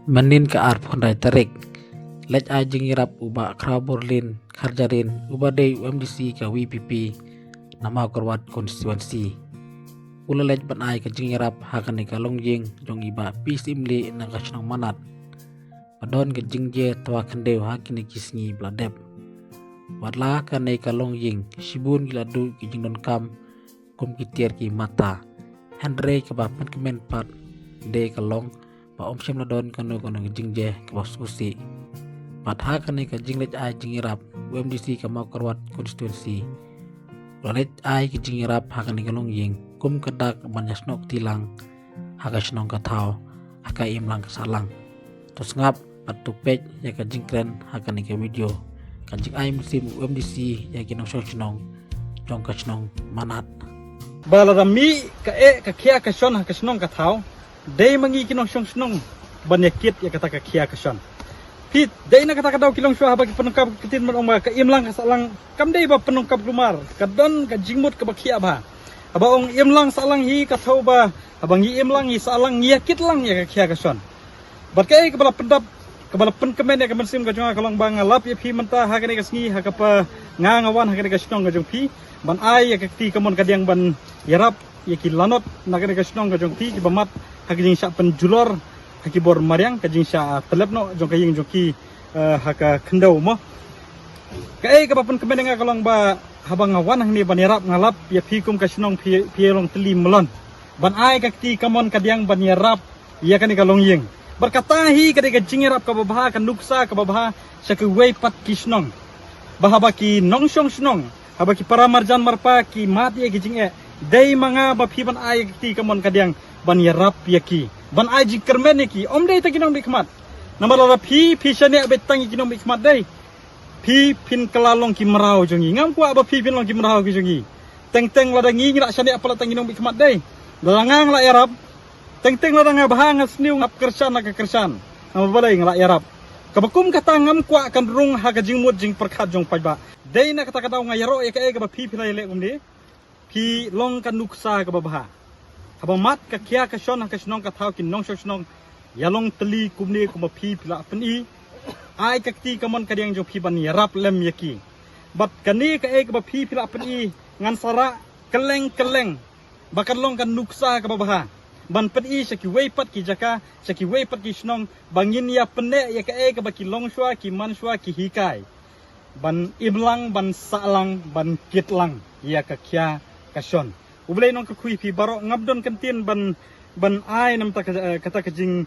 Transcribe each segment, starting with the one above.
Menin ke arpondai tarik lej ajing irap uba kraborlin karjarin uba day UMDC ke WPP nama korwat konstituensi ula lej ban ai ke jing irap hakani ka longjing jong iba pis imli na kasnong manat padon ke jing je tawa kendew hakini kisngi bladep wadla kanai ka longjing sibun giladu ki jing don kam kum kitier ki mata Andre ke bapan kemen pat de kalong pa om syam ladon kanu jing je ke diskusi pat ha kanai ka jing lej ai jing irap UMDC ke mau korwat konstituensi lej ai ke jing irap hakani ka longjing kum kedak banyasnok tilang haka senong katau haka imlang kesalang terus ngap patu page ya ka jingkren haka ni ke video ka jing ai musim UMDC ya kinong senong jong ka senong manat balarami ka kia ka son haka senong katau dei mangi kinong senong banyakit ya kata ka kia ka son pit dei na kata daw kilong syua bagi penungkap ketin man ka imlang kesalang kam dei ba penungkap lumar kadon ka jingmut ka bakia ba abang imlang salang hi katau ba abang hi imlang hi salang ngiyakit lang ya kia kason batkai kepala pendap kepala penkemen ya kemensim kajong kalong bang lap ya pi menta hakane kasngi hakapa ngangawan hakane kasnong kajong pi ban ai ya kakti kamon kadiang ban yarap ya ki lanot nakane kasnong kajong pi ki bamat hakijing sya penjulor hakibor mariang kajing sya telepno jong kaying jong ki haka kendau mo kai kepala penkemen nga kalong ba habang ngawan ni banirap ngalap ya pikum kasinong pierong teli melon ban ai kakti kamon kadiang banirap ya kan kalong yeng berkatahi kadai jingirap ka babha kan nuksa ka babha sa ke wei pat kisnong bahaba ki nongsyong snong haba ki para marjan marpa ki mati ya jing dei manga ba pi ban ai kakti kamon kadiang banirap ya ki ban ai jingkermen ki om dei takinong bikmat namara pi syane betangi kinong bikmat dei pi pin kelalong ki merau jongi ngam kuat ba pi pin long ki merau ki jongi teng ladangi ngira syane apala tanginong bikmat dei dalangang la yarab teng ladang bahang sniu ngap kersan ka kersan am balai ngla yarab kabakum kata ngam kuat kan rung ha ka jingmut jing perkhat jong pajba dei na kata kata ngayaro e ka ba pi pilai le umni pi long kan nuksa ka baha haba mat ka kia ka shon ka snong ka thau ki nong snong yalong teli kumni kuma pi pila peni ai kakti kamon kadiang jong pi ban yarap lem yaki bat kani ka ba pi pila peni ngan sara keleng bakal long kan nuksa ka baha ban peni saki wei pat ki jaka saki wei pat ki snong bangin ya pene ya ka ba ki long shwa ki man shwa ki hikai ban iblang ban salang ban kitlang ya ka kya ka shon ublei nong ka kui pi baro ngabdon kantin ban ai nam ta kata ka jing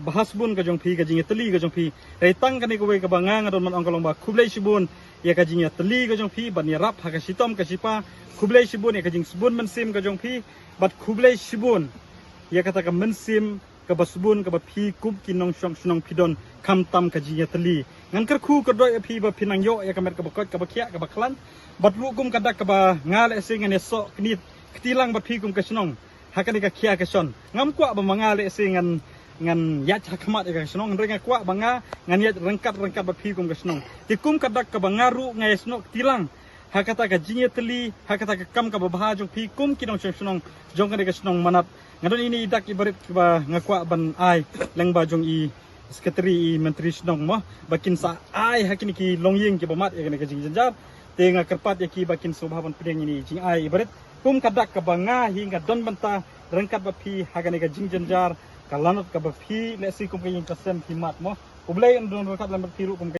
bahas bun ka jong pi ka jing teli ka jong pi retang kani ko we ka bangang adon man angkolong ba kublai sibun ya ka jing teli ka jong pi ban ya rap ha ka sitom ka sipa kublai sibun ya ka jing sibun mensim ka jong pi bat kublai sibun ya kata ka mensim ka basbun ka ba pi kub kinong syong snong pidon kam tam ka jing teli ngan ker khu ka do ya pi ba pinang yo ya ka mer ka bakot ka bakia ka baklan bat lu kum ka dak ka ba ngale sing ne so knit ketilang bat pi kum ka snong hakani ka kia ka son ngam kwa ba mangale sing ngan yat hakmat ka snong renga kwa banga ngan yat rengkat ba pi kum ka snong tikum ka dak ka bangaru ngai snok tilang hakata ka jing teli hakata ka kam ka babha jong pi kum kinong snong jong ka snong manat ngadon ini dak ibarit ba ngakwa ban ai leng ba jong i sekretari menteri snong mo bakin sa ai hakini ki longyeng ki bamat ya ka jing janjar tenga kerpat ya ki bakin subhaban pedeng ini jing ai ibarit kum kadak ka banga hingga don banta rengkat ba pi hagani ka jing janjar kalanot ka ba pi lesi kum ka yin kasem ki mat mo ublei ndon rengkat lam pi ru kum